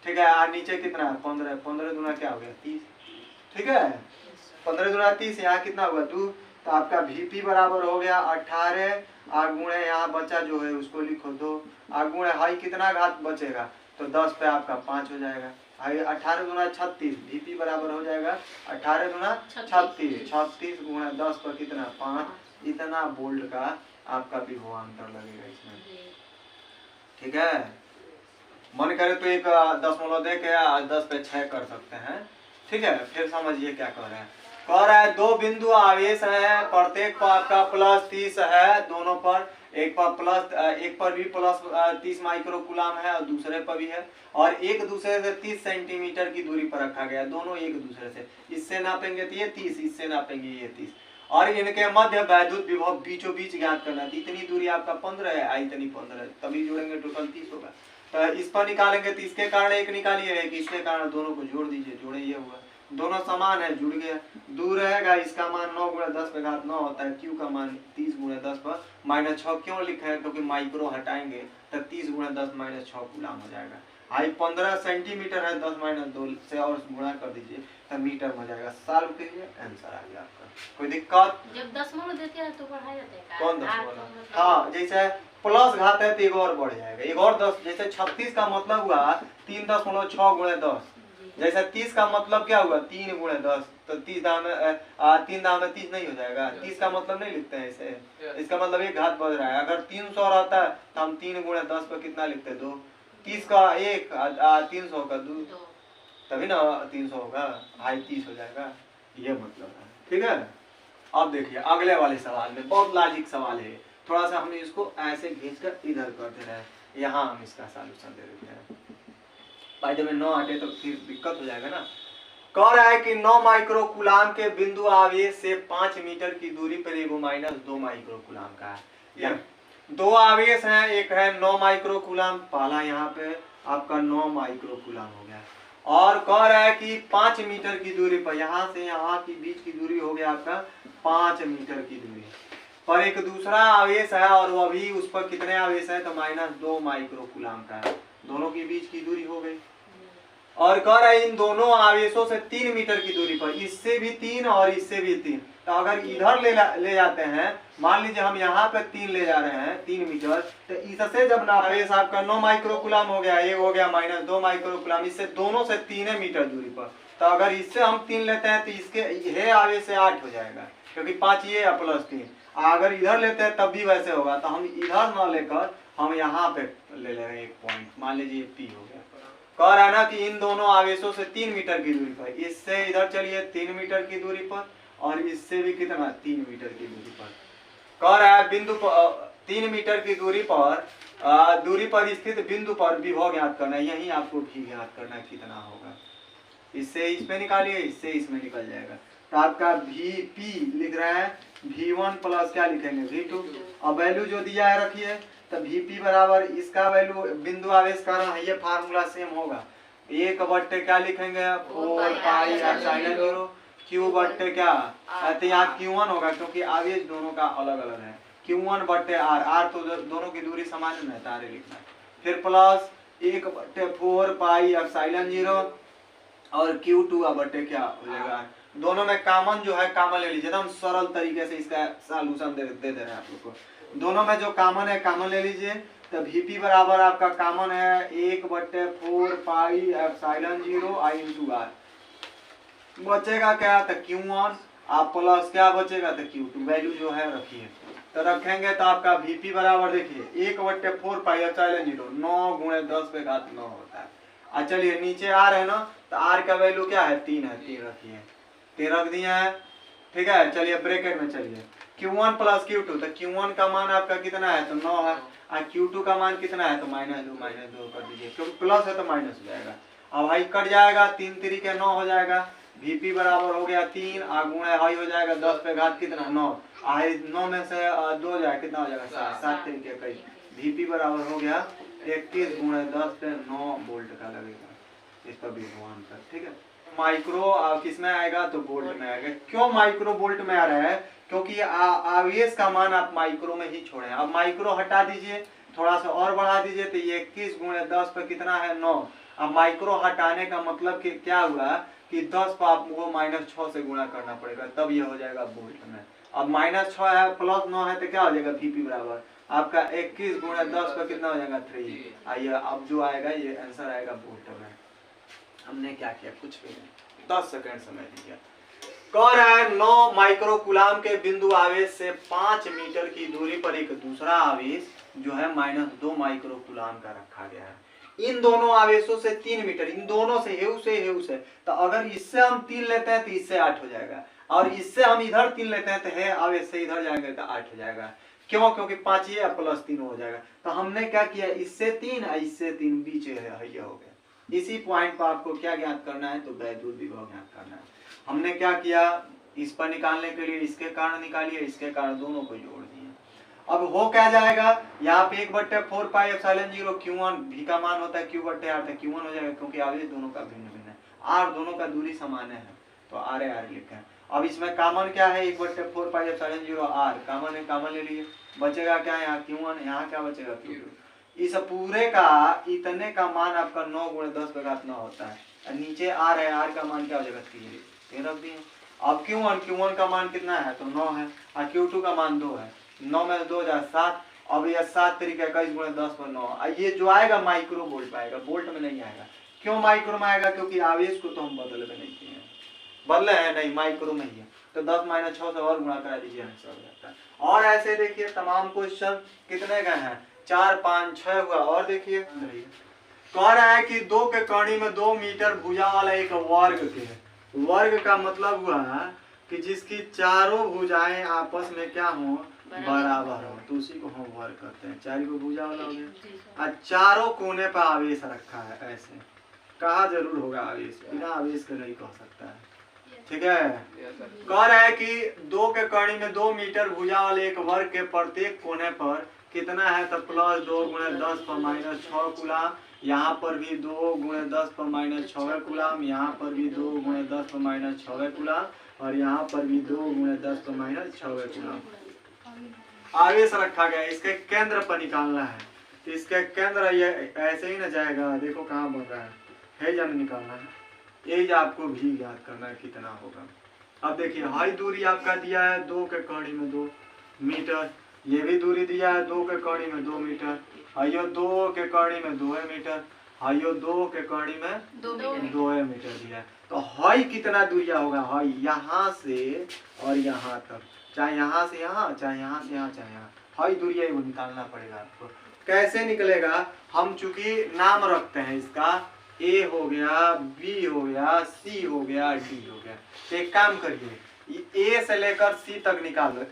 ठीक है। और नीचे कितना है 15, 15 दूना क्या हो गया 30, ठीक है, 15 दूना 30, यहाँ कितना होगा 2, तो आपका Vp बराबर हो गया 18, और गुणे यहाँ बचा जो है उसको लिखो 2, और गुणे हाई कितना घात बचेगा तो 10 पे आपका 5 हो जाएगा, हाई 18 दूना 36, Vp बराबर हो जाएगा 18 दूना 36, 36 गुणे 10 पर कितना 5, इतना वोल्ट का आपका विभवांतर लगेगा इसमें, ठीक है। मन करे तो एक 10 दे के 10 पे 6 कर सकते हैं, ठीक है। फिर समझिए क्या कह रहे हैं, कह रहा है दो बिंदु आवेश है, प्रत्येक पर आपका +30 है, दोनों पर, एक पर भी +30 माइक्रो कूलाम है और दूसरे पर भी है, और एक दूसरे से 30 सेंटीमीटर की दूरी पर रखा गया, दोनों एक दूसरे से, इससे नापेंगे तो ये 30, इससे नापेंगे ये 30, और इनके मध्य वैद्युत विभव बीचों बीच ज्ञात करना है। इतनी दूरी आपका 15 है, इतनी 15 है, तभी जोड़ेंगे टोटल 30 होगा। तो इस पर निकालेंगे तो इसके कारण एक निकालिए, एक इसके कारण, दोनों को जोड़ दीजिए, जोड़े ये हुआ, दोनों समान है, जुड़ गया। दूर रहेगा, इसका मान 9 × 10⁻9 होता है, Q का मान 30 × 10 पर -6 क्यों लिखा है, क्योंकि माइक्रो हटाएंगे तो 30 × 10⁻6 कूलाम हो जाएगा। हाई 15 सेंटीमीटर है, 10-2 से और गुणा कर दीजिए, तो मीटर में हो जाएगा। सॉल्व कीजिए, आंसर आ गया आपका। कोई दिक्कत? जब दशमलव देते हैं तो बढ़ा जाता है का? कौन दशमलव? हाँ, जैसे प्लस घात है तो एक और बढ़ जाएगा, एक और 10। जैसे 36 का मतलब हुआ 3.6 गुणे 10। जैसे 30 का मतलब क्या हुआ 3 गुणे 10, तो 30 दाम में 3 दाम में 30 नहीं हो जाएगा। 30 का मतलब नहीं लिखते हैं इसे, इसका मतलब एक घात बढ़ रहा है। अगर 300 रहता है तो हम 3 गुणे 10 पर कितना लिखते हैं 2। 30 का 1 300 का 2, तभी ना 300 होगा, 30 हो जाएगा, ये मतलब है। ठीक है, अब देखिए अगले वाले सवाल में बहुत लॉजिक सवाल है। थोड़ा सा हमें इसको ऐसे खींचकर इधर कर दे रहे हैं, यहाँ हम इसका सॉल्यूशन दे देते हैं। भाई जब 9 हटे तो फिर दिक्कत हो जाएगा ना। कह रहा है कि 9 माइक्रो कूलाम के बिंदु आवेश से 5 मीटर की दूरी पर एगो -2 माइक्रो कूलाम का है। दो आवेश हैं, एक है 9 माइक्रो कूलाम, पहला यहाँ पे आपका 9 माइक्रो कूलाम हो गया, और कह रहा है कि 5 मीटर की दूरी पर, यहाँ से यहाँ की बीच की दूरी हो गया आपका 5 मीटर की दूरी पर एक दूसरा आवेश है, और वो भी उस पर कितने आवेश है तो -2 माइक्रो कूलाम का है। दोनों के बीच की दूरी हो गई, और कह रहा है इन दोनों आवेशों से 3 मीटर की दूरी पर, इससे भी 3 और इससे भी 3। तो अगर इधर ले जाते हैं, मान लीजिए हम यहाँ पे 3 ले जा रहे हैं 3 मीटर, तो इससे जब ना आवेश आपका 9 माइक्रो कूलाम हो गया, ये हो गया -2 माइक्रो कूलाम, इससे दोनों से 3 मीटर दूरी पर। तो अगर इससे हम 3 लेते हैं तो इसके ये आवेश से 8 हो जाएगा, क्योंकि 5 ये है प्लस 3। अगर इधर लेते हैं तब भी वैसे होगा, तो हम इधर न लेकर हम यहाँ पे ले लेंगे एक पॉइंट, मान लीजिए P हो गया। कह रहा है ना कि इन दोनों आवेशों से 3 मीटर की दूरी पर, इससे इधर चलिए 3 मीटर की दूरी पर, और इससे भी कितना 3 मीटर की दूरी पर। कह रहा है बिंदु 3 मीटर की दूरी पर स्थित बिंदु पर विभव ज्ञात करना है। यही आपको भी ज्ञात करना है कितना होगा। इससे इसमें निकालिए, इससे इसमें निकल जाएगा। तो आपका Vp लिख रहा है V1 प्लस क्या लिखेंगे V2, और वैल्यू जो दिया है रखिए। तो Vp बराबर इसका वैल्यू बिंदु आवेश कारण है, ये फार्मूला सेम होगा। 1/, क्या लिखेंगे 4 पाई एप्सिलॉन 0, Q बट्टे क्या, तो यहाँ Q1 होगा क्योंकि आवेश दोनों का अलग अलग है। Q1/r, r तो दोनों की दूरी समान है, तारे लिखना है। फिर प्लस 1/4 पाई एप्सिलॉन 0, और Q2/, क्या हो जाएगा, दोनों में कॉमन जो है कॉमन ले लीजिए। एकदम सरल तरीके से इसका सॉल्यूशन दे दे रहे हैं आप लोग को। दोनों में जो कॉमन है कॉमन ले लीजिए। तो Vp बराबर आपका कॉमन है 1/4 पाई एप्सिलॉन 0 I/r, बचेगा क्या तो Q1, आप प्लस क्या बचेगा तो Q2, वैल्यू जो है रखिए। तो रखेंगे तो आपका Vp बराबर देखिए 1/4 पाई एप्सिलॉन 0, 9 गुणे 10⁻9 होता है। चलिए नीचे R है ना, तो R का वैल्यू क्या है 3 है, 3 रखिए, 3 रख दिया है। ठीक है, चलिए ब्रैकेट में चलिए Q1 प्लस Q2, तो Q1 का मान आपका कितना है तो 9 है, और Q2 का मान कितना है तो -2 कर दीजिए, क्योंकि प्लस है तो माइनस हो जाएगा। अब भाई कट जाएगा, 3 3 9 हो जाएगा। Vp बराबर हो गया 3, गुणे हाई हो जाएगा 10 पे घात कितना 9, 9 में से 2 जाए कितना हो जाएगा 7, 7 3 कई। Vp बराबर हो गया 21 गुणे 10 पे 9 वोल्ट का लगेगा इस पर विभवान पर। ठीक है, माइक्रो किस में आएगा तो वोल्ट में आएगा। क्यों माइक्रो वोल्ट में आ रहा है, क्योंकि आवेश का मान आप माइक्रो में ही छोड़े। अब माइक्रो हटा दीजिए, थोड़ा सा और बढ़ा दीजिए, तो ये 21 गुणे 10 पे कितना है 9। अब माइक्रो हटाने का मतलब कि क्या हुआ कि 10 पर आपको -6 से गुणा करना पड़ेगा, तब ये हो जाएगा वोल्ट में। अब -6 है प्लस 9 है तो क्या हो जाएगा Vp बराबर आपका 21 गुणे 10 पर कितना हो जाएगा 3। आइए अब जो आएगा ये आंसर आएगा वोल्ट में। हमने क्या किया, कुछ भी नहीं, 10 सेकंड समय दिया। कह रहा है 9 माइक्रो कूलाम के बिंदु आवेश से 5 मीटर की दूरी पर एक दूसरा आवेश जो है -2 माइक्रो कूलाम का रखा गया है। इन दोनों आवेशों से 3 मीटर, इन दोनों से हेउ से, तो अगर इससे हम 3 लेते हैं तो इससे 8 हो जाएगा, और इससे हम इधर 3 लेते हैं तो है आवेश से इधर जाएंगे तो 8 हो जाएगा। क्यों, क्योंकि 5 ये प्लस 3 हो जाएगा। तो हमने क्या किया, इससे 3 इससे 3 बीच है, ये हो गया। इसी पॉइंट पर आपको क्या ज्ञात करना है तो वैद्युत विभव ज्ञात करना है। हमने क्या किया, इस पर निकालने के लिए इसके कारण निकालिए, इसके कारण दोनों को जोड़ दिए। अब हो क्या जाएगा, यहाँ पे 1/4 पाई एप्सिलॉन 0 Q1 भी का मान होता है Q/r, तो Q1 हो जाएगा, क्योंकि आवेश दोनों का भिन्न भिन्न है। R दोनों का दूरी समान है तो R लिखा है। अब इसमें कॉमन क्या है 1/4 पाई एप्सिलॉन 0 R कॉमन है, कॉमन ले लिए, बचेगा क्या यहाँ Q1, यहाँ क्या बचेगा Q2। इस पूरे का इतने का मान आपका 9 गुणे 10⁻9 होता है। और नीचे आर है, आर का मान क्या हो जाएगा 3 ये रख दिए। अब Q1 का मान कितना है तो 9 है और Q2 का मान 2 है, 9 में 2 जाए 7। अब ये 7 तरीके 21 गुणे 10 पर 9, ये जो आएगा माइक्रो वोल्ट आएगा, वोल्ट में नहीं आएगा। क्यों माइक्रो में आएगा? क्योंकि आवेश को तो हम बदल में नहीं किए हैं, बदले हैं नहीं, माइक्रो में ही है। तो 10 - 6 से और गुणा करा दीजिए, आंसर हो जाता है। और ऐसे देखिए तमाम क्वेश्चन कितने गए हैं, 4 5 6 हुआ। और देखिए कह रहा है कि 2 के कड़ी में 2 मीटर भुजा वाला एक वर्ग के है। वर्ग का मतलब हुआ कि जिसकी चारों भुजाएं आपस में क्या हो, बराबर हो, तो उसी को हम वर्ग करते हैं। 4 को भुजा वाला हो गया और चारों कोने पर आवेश रखा है, ऐसे कहा जरूर होगा आवेश, बिना आवेश के नहीं कह सकता है। ठीक है, कह रहा है कि 2 के कड़ी में 2 मीटर भुजा वाले एक वर्ग के प्रत्येक कोने पर कितना है तो +2 × 10 पर -6 कूलम। यहाँ पर भी 2 × 10 पर -6 कूलम, यहाँ पर भी 2 × 10 पर -6 कूलम और यहाँ पर भी 2 × 10 पर -6 कूलम आवेश रखा गया। इसके केंद्र पर निकालना है, तो इसके केंद्र ये ऐसे ही न जाएगा, देखो कहाँ बन रहा है जन निकालना है, ये आपको भी याद करना है कितना होगा। अब देखिए हाई दूरी आपका दिया है 2 के कड़ी में 2 मीटर, ये भी दूरी दिया है 2 के कड़ी में 2 मीटर, हाइयो 2 के कड़ी में 2 मीटर, हाइयो 2 के कड़ी में 2 मीटर दिया है। तो हाई कितना दूरिया होगा, हाई यहाँ से और यहाँ तक, चाहे यहाँ से यहाँ, चाहे यहाँ से यहाँ, चाहे यहाँ, हाई दूरिया वो निकालना पड़ेगा आपको। कैसे निकलेगा, हम चूंकि नाम रखते हैं इसका, ए हो गया, बी हो गया, सी हो गया, डी हो गया। तो एक काम करिए, ए से लेकर सी तक निकाल लो,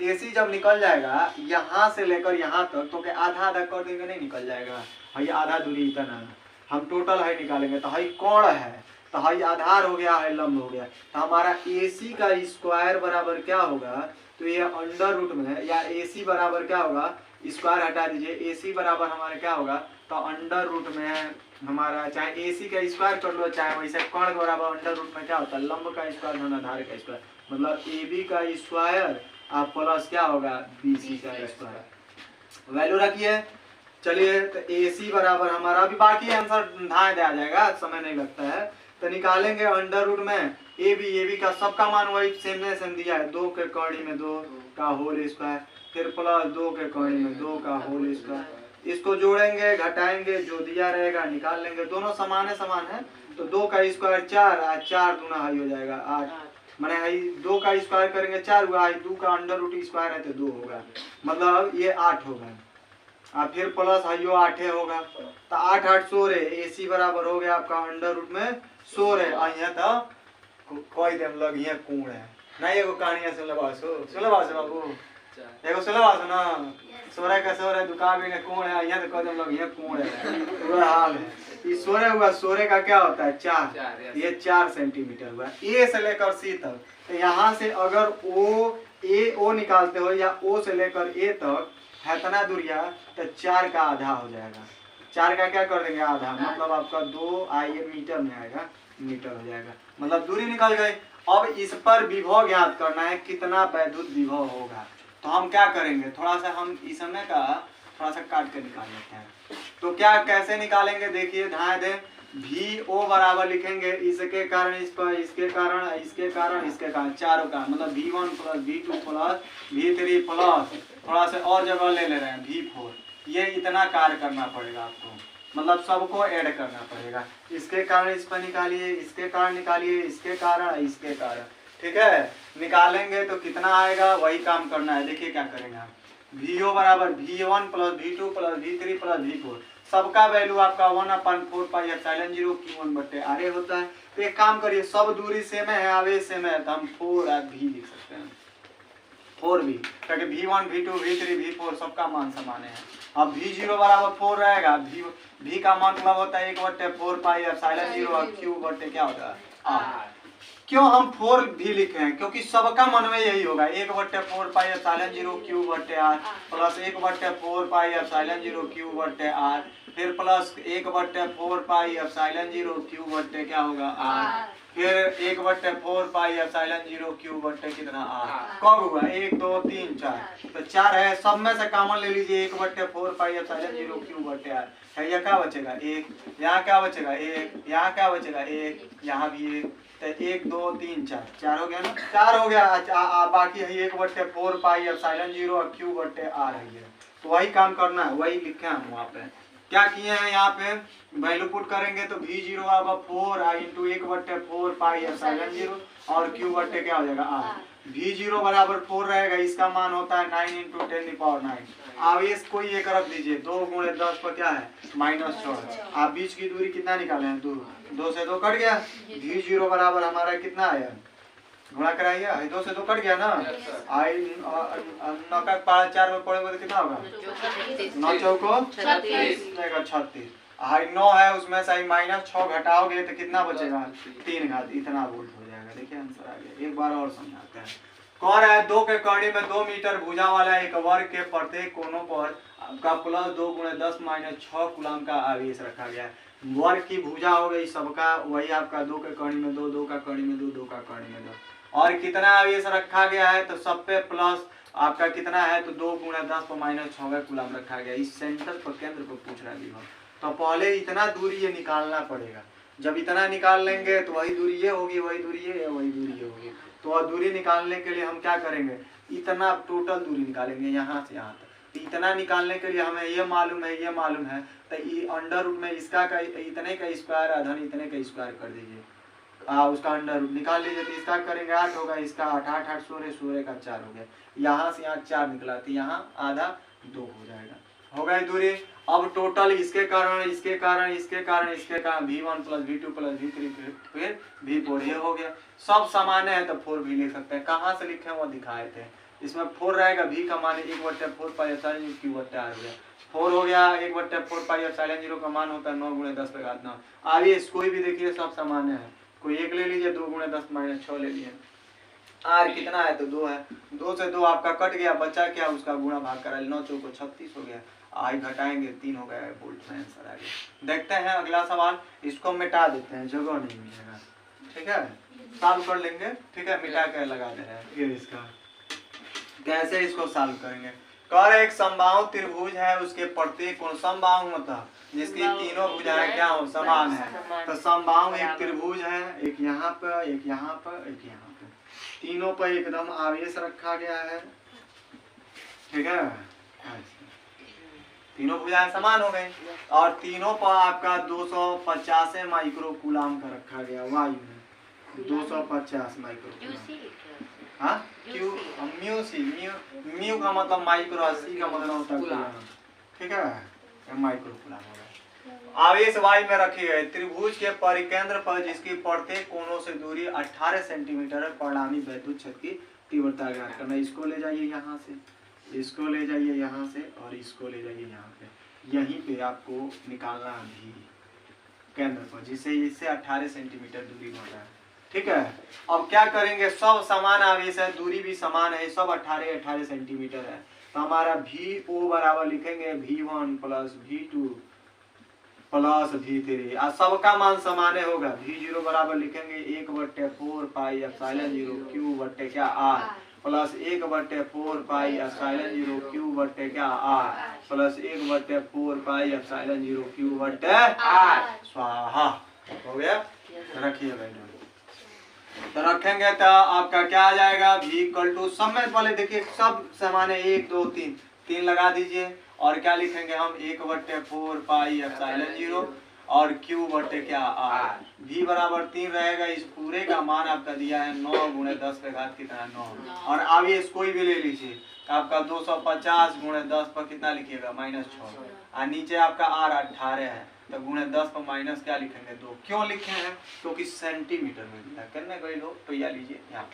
ए सी जब निकल जाएगा यहाँ से लेकर यहाँ तक, तो क्या आधा आधा कर देंगे, नहीं निकल जाएगा। भाई आधा दूरी इतना है, हम टोटल है निकालेंगे तो हाई कोण है, तो हाई आधार हो गया, है लंब हो गया, तो हमारा AC का स्क्वायर बराबर क्या होगा, तो ये अंडर रूट में या AC बराबर क्या होगा, स्क्वायर हटा दीजिए, AC बराबर हमारा क्या होगा, तो अंडर रूट में हमारा चाहे AC का स्क्वायर कर लो, चाहे वैसे कर्ण बराबर अंडर रूट में क्या होता है, लंब का स्क्वायर होना आधार का स्क्वायर, मतलब AB का स्क्वायर आप प्लस क्या होगा BC का स्क्वायर। वैल्यू रखिए, चलिए तो AC बराबर हमारा, अभी बाकी आंसर धाए दिया जाएगा, समय नहीं लगता है, तो निकालेंगे अंडर रूट में AB का सबका मान वही सेम दिया है, 2 के कड़ी में 2 का होल स्क्वायर, फिर प्लस 2 के कड़ी में 2 का होल स्क्वायर, इसको जोड़ेंगे घटाएंगे, जो दिया रहेगा निकाल लेंगे, दोनों समान है, तो 2 का स्क्वायर 4 और 4 दूना हाई हो जाएगा 8, मैंने हाई 2 का स्क्वायर करेंगे 4 हुआ, 2 का अंडर रूट स्क्वायर है तो 2 होगा, मतलब ये 8 होगा, और फिर प्लस हाइयो 8 होगा, तो 8 8 16, AC बराबर हो गया आपका अंडर रूट में 16, और यहाँ तो कोई देम लग ये कोण है नहीं, एगो कहानी सुन बाबू, एगो सुन ना, 16 का 16 दुकान भी ने कोण है, यहाँ तो कोई देम लग ये कोण है, पूरा हाल है। ये 16 हुआ, 16 का क्या होता है 4, ये 4 सेंटीमीटर हुआ A से लेकर C तक। तो यहाँ से अगर O निकालते हो या O से लेकर A तक है इतना दूरिया, तो 4 का आधा हो जाएगा, 4 का क्या कर देंगे आधा, मतलब आपका 2 आइए मीटर में आएगा, मीटर हो जाएगा, मतलब दूरी निकल गई। अब इस पर विभव ज्ञात करना है, कितना वैद्युत विभव होगा, तो हम क्या करेंगे, थोड़ा सा हम इस समय का थोड़ा सा काट के निकाल लेते हैं। तो क्या कैसे निकालेंगे, देखिए ध्यान दें, VO बराबर लिखेंगे, इसके कारण इस पर, इसके कारण इसके कारण इसके कारण, चारों का मतलब V1 + V2 + V3 प्लस थोड़ा सा और जगह ले रहे हैं V4, ये इतना कार्य करना पड़ेगा आपको, मतलब सबको ऐड करना पड़ेगा, इसके कारण इस पर निकालिए, इसके कारण निकालिए, इसके कारण इसके कारण, ठीक है। निकालेंगे तो कितना आएगा, वही काम करना है। देखिए क्या करेंगे आप, VO बराबर V1 + V2 + V3 + V4, सबका वैल्यू आपका 1/4πε0 Q1/RA होता है। तो एक काम करिए, सब दूरी सेम है, आवेश सेम है, तो हम 4V लिख सकते हैं, 4V, क्योंकि V1 V2 V3 V4 सबका मान समान है। अब V0 बराबर 4 रहेगा, V का मतलब होता है 1/4πε0 और Q बटे क्या होता है R। क्यों हम 4V लिखे हैं, क्योंकि सबका मन में यही होगा, 1/4πε0 Q/R प्लस 1/4πε0 Q/R, फिर प्लस 1/4πε0 Q क्या होगा R, फिर 1/4 पाई एप्सिलॉन 0 क्यू बटे कितना आर। कब हुआ 1 2 3 4 तो 4 है, सब में से कॉमन ले लीजिए 1/4 पाई एप्सिलॉन 0 क्यू बटे आर है। यह क्या बचेगा 1, यहाँ क्या बचेगा 1, यहाँ क्या बचेगा 1, यहाँ भी 1, तो 1 2 3 4 4 हो गया ना, 4 हो गया। बाकी है 1/4 पाई एप्सिलॉन 0 और क्यू बटे आर है। तो वही काम करना है, वही लिखे हम वहाँ पे क्या किए हैं। यहाँ पे वैल्यू पुट करेंगे तो V0 आएगा 4 इंटू 1/4 पाई एप्सिलॉन 0 और क्यू बटे क्या हो जाएगा R। V0 बराबर 4 रहेगा, इसका मान होता है 9 इंटू 10⁹। अब इस कोई एक रख दीजिए, 2 गुणे 10 पर क्या है -6। आप बीच की दूरी कितना निकाले हैं 2, 2 से 2 कट गया। V0 बराबर हमारा कितना आया, गुणा कराइए 2 से 2 कट गया ना। आई 9 का 4 में पड़ेगा तो कितना होगा 9 चौको 36। हाई 9 है, उसमें से -6 घटाओगे तो कितना बचेगा 3 घात, इतना वोल्ट हो जाएगा। देखिए आंसर आ गया। एक बार और समझाते हैं। कौन है 2 के कड़ी में 2 मीटर भुजा वाला एक वर्ग के प्रत्येक कोनों पर आपका +2 × 10 - 6 कूलम का आवेश रखा गया है। वर्ग की भुजा हो गई सबका, वही आपका 2 के कड़ी में 2, 2 का कड़ी में 2, 2 का कड़ी में 2, और कितना आवेश रखा गया है तो सब पे प्लस आपका कितना है तो 2 × 10 - 6 कूलम रखा गया। इस सेंटर पर केंद्र पर पूछ रहा है। तो पहले इतना दूरी ये निकालना पड़ेगा। जब इतना निकाल लेंगे तो वही दूरी ये होगी, वही दूरी ये, वही दूरी ये होगी। तो वह दूरी निकालने के लिए हम क्या करेंगे, इतना टोटल दूरी निकालेंगे यहाँ से यहाँ तक। इतना निकालने के लिए हमें ये मालूम है, ये मालूम है, तो ये अंडर रूट में इसका का इतने का स्क्वायर अधन इतने का स्क्वायर कर दीजिए। उसका अंडर रूट निकाल लीजिए। तो इसका करेंगे 8 होगा, इसका 8 8 8 16 16 का 4 हो गया। यहाँ से यहाँ 4 निकला तो यहाँ आधा 2 हो जाएगा, हो गई दूरी। अब टोटल इसके कारण इसके कारण इसके कारण इसके कारण V1 + V2 + V3 फिर V4 ये हो गया। सब सामान्य है तो 4 भी लिख सकते हैं। कहाँ से लिखे वो दिखाए थे। इसमें 4 रहेगा, V का मान 1/4 पाई एप्सिलॉन 0 क्यू बटे आर हो गया। 4 हो गया, 1/4 पाई एप्सिलॉन 0 का मान होता है 9 × 10⁻9। आगे कोई भी देखिए सब सामान्य है, कोई एक ले लीजिए, 2 × 10 - 6 ले लिए। आर कितना है तो 2 है, 2 से 2 आपका कट गया, बचा क्या उसका गुणा भाग करा, 9 चौको 36 हो गया। आई घटाएंगे 3 हो गया, वोल्ट में आंसर आ गया। देखते हैं अगला सवाल, इसको मिटा देते हैं, जगह नहीं मिलेगा। ठीक है, सॉल्व कर लेंगे। ठीक है, मिटा कर लगा दे रहे हैं। फिर इसका कैसे इसको सॉल्व करेंगे। कर एक समबाहु त्रिभुज है, उसके प्रत्येक कोण समबाहु मतलब जिसकी तीनों भुजाएं क्या हो समान है। तो समबाहु एक त्रिभुज है, एक यहाँ पर, एक यहाँ पर, एक यहाँ पर, तीनों पर एकदम आवेश रखा गया है। ठीक है, तीनों भुजाएं समान हो गई और तीनों पर आपका 250 माइक्रो कूलम का रखा गया। वायु में 250 माइक्रो कूलम। हाँ क्यू म्यू सी, म्यू का मतलब माइक्रो, सी का मतलब होता है कूलम। ठीक है, माइक्रो कूलम होगा। आवेश वायु में रखे गए त्रिभुज के परिकेंद्र पर जिसकी प्रत्येक कोनों से दूरी 18 सेंटीमीटर है, परिणामी वैद्युत क्षेत्र की तीव्रता ज्ञात करना। इसको ले जाइए यहाँ से, इसको ले जाइए यहाँ से और इसको ले जाइए यहाँ पे। यहीं पे आपको निकालना भी केंद्र पर, जिससे इससे 18 सेंटीमीटर दूरी होता है। ठीक है, अब क्या करेंगे, सब समान आवेश है, दूरी भी समान है, सब 18 सेंटीमीटर है। तो हमारा VO बराबर लिखेंगे V1 + V2 + V3 और सबका मान समान होगा। V0 बराबर लिखेंगे 1/4 पाई एप्सिलॉन 0 क्यू बटे क्या R plus 1/4 pi epsilon 0 Q बटे क्या R plus 1/4 pi epsilon 0 Q बटे R। स्वाहा, हो गया। रखिए भाई, तो रखेंगे तो आपका क्या आ जाएगा, V = सब में पहले देखिए सब समान है, 1 2 3 लगा दीजिए और क्या लिखेंगे हम 1/4 पाई एप्सिलॉन 0 और क्यू बटे क्या R। V बराबर 3 रहेगा। इस पूरे का मान आपका दिया है 9 × 10 के घात कितना 9 और अब ये कोई भी ले लीजिए, आपका 250 × 10 पर कितना लिखिएगा -6 और नीचे आपका R 18 है तो × 10 पर माइनस क्या लिखेंगे 2। क्यों लिखे हैं, क्योंकि सेंटीमीटर में दिया करने गए लोग। तो यह लीजिए यहाँ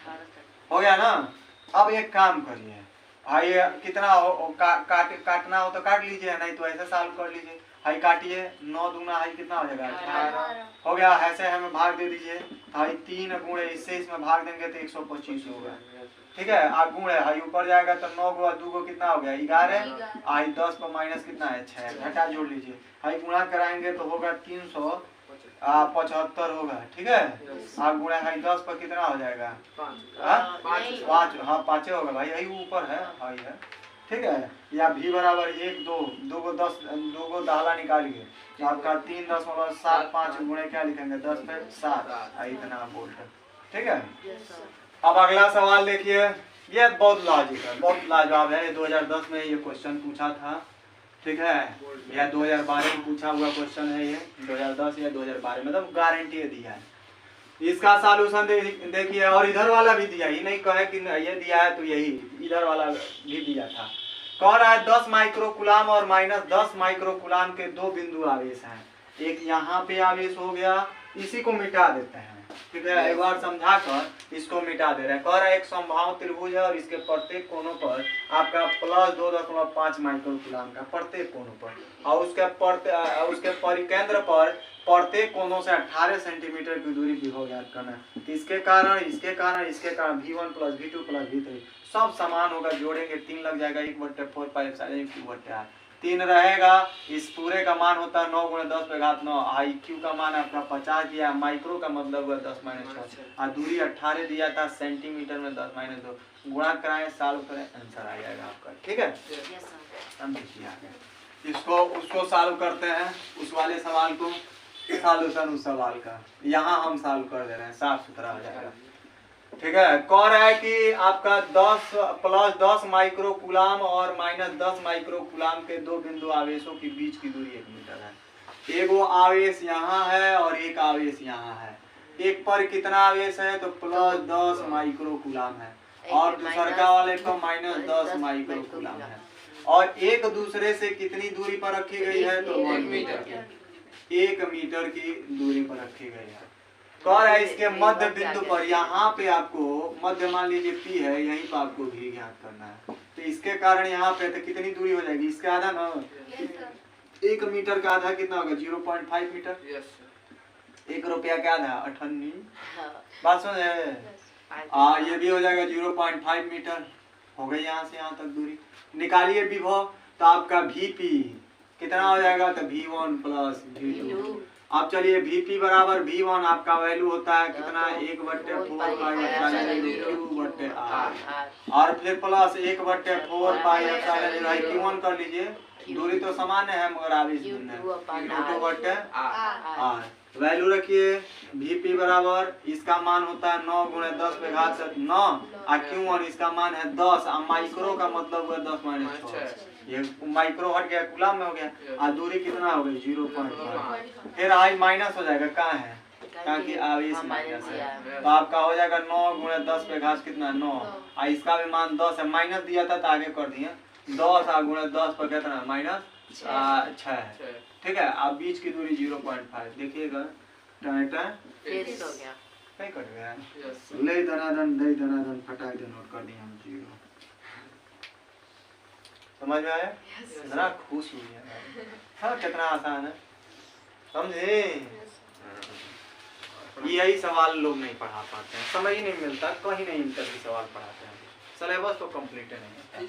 हो गया ना। अब एक काम करिए भाई, कितना काटना हो तो काट लीजिए, नहीं तो ऐसे सॉल्व कर लीजिए। हाई काटिए, 9 दूना हाई कितना हो जाएगा 18 हो गया। ऐसे हमें भाग दे दीजिए, हाई 3 गुणे इससे इसमें भाग देंगे तो 125 होगा। ठीक है, आप गुणे हाई ऊपर जाएगा तो 9 × 2 कितना हो गया 11, आई 10 पर माइनस कितना है 6, घटा जोड़ लीजिए। हाई गुणा कराएंगे तो होगा 300 75 होगा, ठीक है। आप गुणा है 10 पर कितना हो जाएगा? 5। हाँ 5 होगा भाई, यही ऊपर है, हाँ है, ठीक है। या भी बराबर 1 2 2 को 10 2 को दाला निकालिए तो आपका 3.75 गुणे क्या लिखेंगे 10 पे 7 इतना वोल्ट, ठीक है। अब अगला सवाल देखिए, ये बहुत लॉजिक है, बहुत लाजवाब है। 2010 में ये क्वेश्चन पूछा था, ठीक है। यह 2012 में पूछा हुआ क्वेश्चन है, ये 2010 या 2012 मतलब गारंटी दिया है। इसका सॉल्यूशन देखिए, और इधर वाला भी दिया, ही नहीं कहे कि ये दिया है तो यही, इधर वाला भी दिया था। कह रहा है 10 माइक्रोकुलाम और -10 माइक्रोकुलाम के दो बिंदु आवेश हैं। एक यहाँ पे आवेश हो गया, इसी को मिटा देते हैं, ठीक है। एक बार समझा कर इसको मिटा दे रहे हैं। कह रहा है एक समबाहु त्रिभुज है और इसके प्रत्येक कोनों पर आपका +2.5 माइक्रोकुलाम का प्रत्येक कोनों पर, और उसके परिकेंद्र पर प्रत्येक कोनों से 18 सेंटीमीटर की दूरी विभव ज्ञात करना है। तो इसके कारण V1 + V2 + V3 सब समान होगा, जोड़ेंगे 3 लग जाएगा, 1/4 पाई Q/r 3 रहेगा। इस पूरे का मान होता है 9 × 10⁻9। आई क्यू का मान आपका 50 दिया, माइक्रो का मतलब हुआ 10-6 और दूरी 18 दिया था, सेंटीमीटर में 10-2 गुणा कराएं, सॉल्व करें, आंसर आ जाएगा आपका, ठीक है। हम देखिए आगे इसको उसको सॉल्व करते हैं, उस वाले सवाल को, सॉल्यूशन उस सवाल का यहाँ हम सॉल्व कर दे रहे हैं, साफ सुथरा हो जाएगा, ठीक है। कह रहा है कि आपका 10 + 10 माइक्रोकुलाम और -10 माइक्रोकुलाम के दो बिंदु आवेशों के बीच की दूरी 1 मीटर है। एक वो आवेश यहाँ है और एक आवेश यहाँ है। एक पर कितना आवेश है तो +10 माइक्रोकुलाम है और दूसरा वाले को -10 माइक्रोकुलाम है, और एक दूसरे से कितनी दूरी पर रखी गई है तो 1 मीटर, 1 मीटर की दूरी पर रखी गई है। कह रहा है इसके मध्य बिंदु पर, यहाँ पे आपको मध्य मान लीजिए P है, यहीं पर आपको भी ज्ञात करना है। तो इसके कारण यहाँ पे तो कितनी दूरी हो जाएगी, इसका आधा ना, 1 मीटर का आधा कितना होगा 0.5 मीटर। 1 रुपया का आधा 98, बात समझे। ये भी हो जाएगा 0.5 मीटर, हो गई यहाँ से यहाँ तक दूरी। निकालिए विभव, तो आपका Vp कितना हो जाएगा तो V1 + V2। अब चलिए Vp बराबर V1 आपका वैल्यू होता है कितना 1/4 पाई Q/r, और फिर प्लस 1/4 पाई Q1 कर लीजिए, दूरी तो समान है मगर आवेश भिन्न है, R वैल्यू रखिए। Vp बराबर इसका मान होता है 9 × 10⁻9 और Q1 इसका मान है 10, और माइक्रो का मतलब हुआ 10-6, ये माइक्रो हट गया, कुलाम में हो गया, और दूरी कितना हो गई 0.5। फिर आई माइनस हो जाएगा, कहाँ है ताकि आवेश माइनस है, तो आपका हो जाएगा 9 × 10 कितना 9, और इसका भी मान 10 है, माइनस दिया था तो आगे कर दिए 10 × 10 पर कितना -6 है, ठीक है। अब बीच की दूरी 0.5 देखिएगा, कहीं कट गया, ले धनाधन फटाक दे नोट कर दिए हम 0। समझ में आया, इतना खुश हुई है, हाँ कितना आसान है, समझे। यही सवाल लोग नहीं पढ़ा पाते हैं, समय ही नहीं मिलता, कहीं नहीं इंटरव्यू सवाल पढ़ाते हैं, सिलेबस तो कंप्लीट नहीं है।